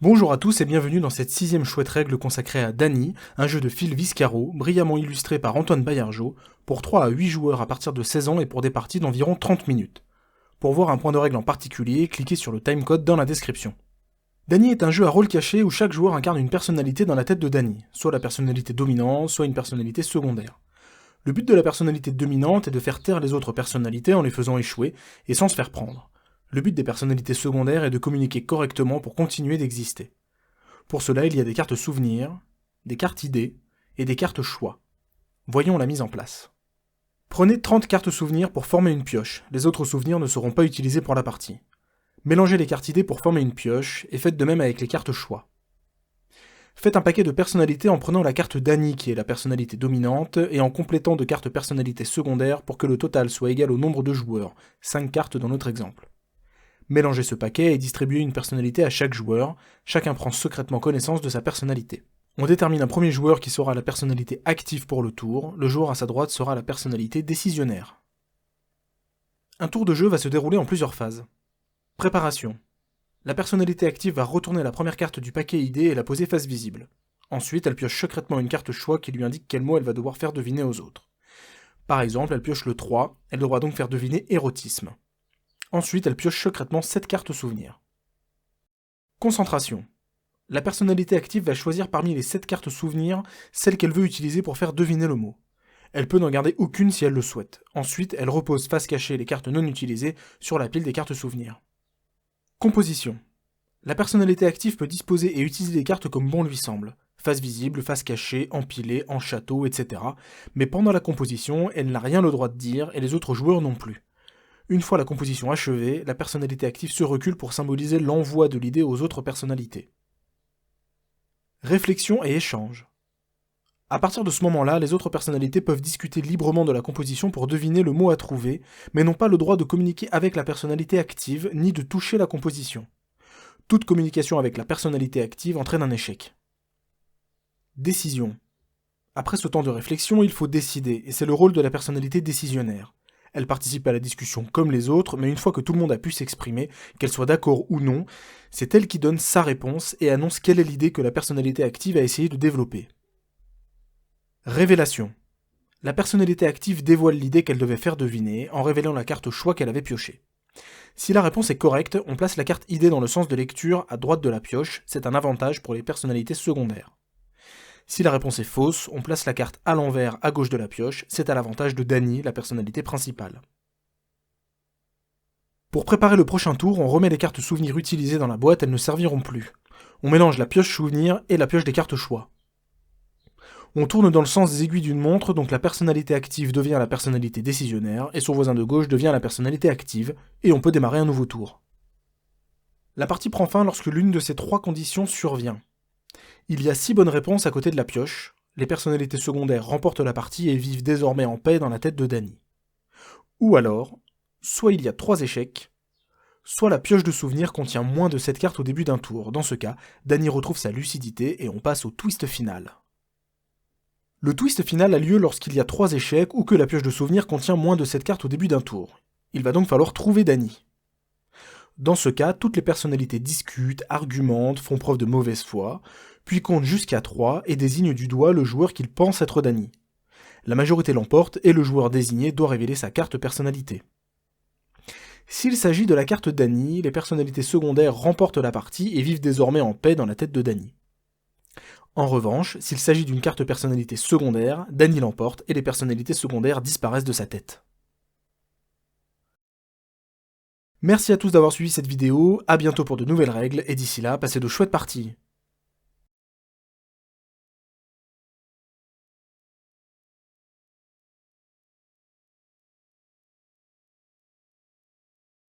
Bonjour à tous et bienvenue dans cette 6ème chouette règle consacrée à Dany, un jeu de Phil Viscaro, brillamment illustré par Antoine Baillargeau, pour 3 à 8 joueurs à partir de 16 ans et pour des parties d'environ 30 minutes. Pour voir un point de règle en particulier, cliquez sur le timecode dans la description. Dany est un jeu à rôle caché où chaque joueur incarne une personnalité dans la tête de Dany, soit la personnalité dominante, soit une personnalité secondaire. Le but de la personnalité dominante est de faire taire les autres personnalités en les faisant échouer et sans se faire prendre. Le but des personnalités secondaires est de communiquer correctement pour continuer d'exister. Pour cela, il y a des cartes souvenirs, des cartes idées et des cartes choix. Voyons la mise en place. Prenez 30 cartes souvenirs pour former une pioche, les autres souvenirs ne seront pas utilisés pour la partie. Mélangez les cartes idées pour former une pioche, et faites de même avec les cartes choix. Faites un paquet de personnalités en prenant la carte Dany qui est la personnalité dominante, et en complétant de cartes personnalités secondaires pour que le total soit égal au nombre de joueurs, 5 cartes dans notre exemple. Mélangez ce paquet et distribuez une personnalité à chaque joueur, chacun prend secrètement connaissance de sa personnalité. On détermine un premier joueur qui sera la personnalité active pour le tour, le joueur à sa droite sera la personnalité décisionnaire. Un tour de jeu va se dérouler en plusieurs phases. Préparation. La personnalité active va retourner la première carte du paquet idée et la poser face visible. Ensuite, elle pioche secrètement une carte choix qui lui indique quel mot elle va devoir faire deviner aux autres. Par exemple, elle pioche le 3, elle devra donc faire deviner érotisme. Ensuite, elle pioche secrètement 7 cartes souvenirs. Concentration. La personnalité active va choisir parmi les 7 cartes souvenirs celle qu'elle veut utiliser pour faire deviner le mot. Elle peut n'en garder aucune si elle le souhaite. Ensuite, elle repose face cachée les cartes non utilisées sur la pile des cartes souvenirs. Composition. La personnalité active peut disposer et utiliser les cartes comme bon lui semble. Face visible, face cachée, empilée, en château, etc. Mais pendant la composition, elle n'a rien le droit de dire et les autres joueurs non plus. Une fois la composition achevée, la personnalité active se recule pour symboliser l'envoi de l'idée aux autres personnalités. Réflexion et échange. À partir de ce moment-là, les autres personnalités peuvent discuter librement de la composition pour deviner le mot à trouver, mais n'ont pas le droit de communiquer avec la personnalité active, ni de toucher la composition. Toute communication avec la personnalité active entraîne un échec. Décision. Après ce temps de réflexion, il faut décider, et c'est le rôle de la personnalité décisionnaire. Elle participe à la discussion comme les autres, mais une fois que tout le monde a pu s'exprimer, qu'elle soit d'accord ou non, c'est elle qui donne sa réponse et annonce quelle est l'idée que la personnalité active a essayé de développer. Révélation. La personnalité active dévoile l'idée qu'elle devait faire deviner en révélant la carte choix qu'elle avait piochée. Si la réponse est correcte, on place la carte idée dans le sens de lecture à droite de la pioche, c'est un avantage pour les personnalités secondaires. Si la réponse est fausse, on place la carte à l'envers à gauche de la pioche, c'est à l'avantage de Dany, la personnalité principale. Pour préparer le prochain tour, on remet les cartes souvenirs utilisées dans la boîte, elles ne serviront plus. On mélange la pioche souvenir et la pioche des cartes choix. On tourne dans le sens des aiguilles d'une montre, donc la personnalité active devient la personnalité décisionnaire, et son voisin de gauche devient la personnalité active, et on peut démarrer un nouveau tour. La partie prend fin lorsque l'une de ces 3 conditions survient. Il y a 6 bonnes réponses à côté de la pioche, les personnalités secondaires remportent la partie et vivent désormais en paix dans la tête de Dany. Ou alors, soit il y a 3 échecs, soit la pioche de souvenir contient moins de 7 cartes au début d'un tour. Dans ce cas, Dany retrouve sa lucidité et on passe au twist final. Le twist final a lieu lorsqu'il y a 3 échecs ou que la pioche de souvenir contient moins de 7 cartes au début d'un tour. Il va donc falloir trouver Dany. Dans ce cas, toutes les personnalités discutent, argumentent, font preuve de mauvaise foi, puis comptent jusqu'à 3 et désignent du doigt le joueur qu'ils pensent être Dany. La majorité l'emporte et le joueur désigné doit révéler sa carte personnalité. S'il s'agit de la carte Dany, les personnalités secondaires remportent la partie et vivent désormais en paix dans la tête de Dany. En revanche, s'il s'agit d'une carte personnalité secondaire, Dany l'emporte et les personnalités secondaires disparaissent de sa tête. Merci à tous d'avoir suivi cette vidéo, à bientôt pour de nouvelles règles, et d'ici là, passez de chouettes parties.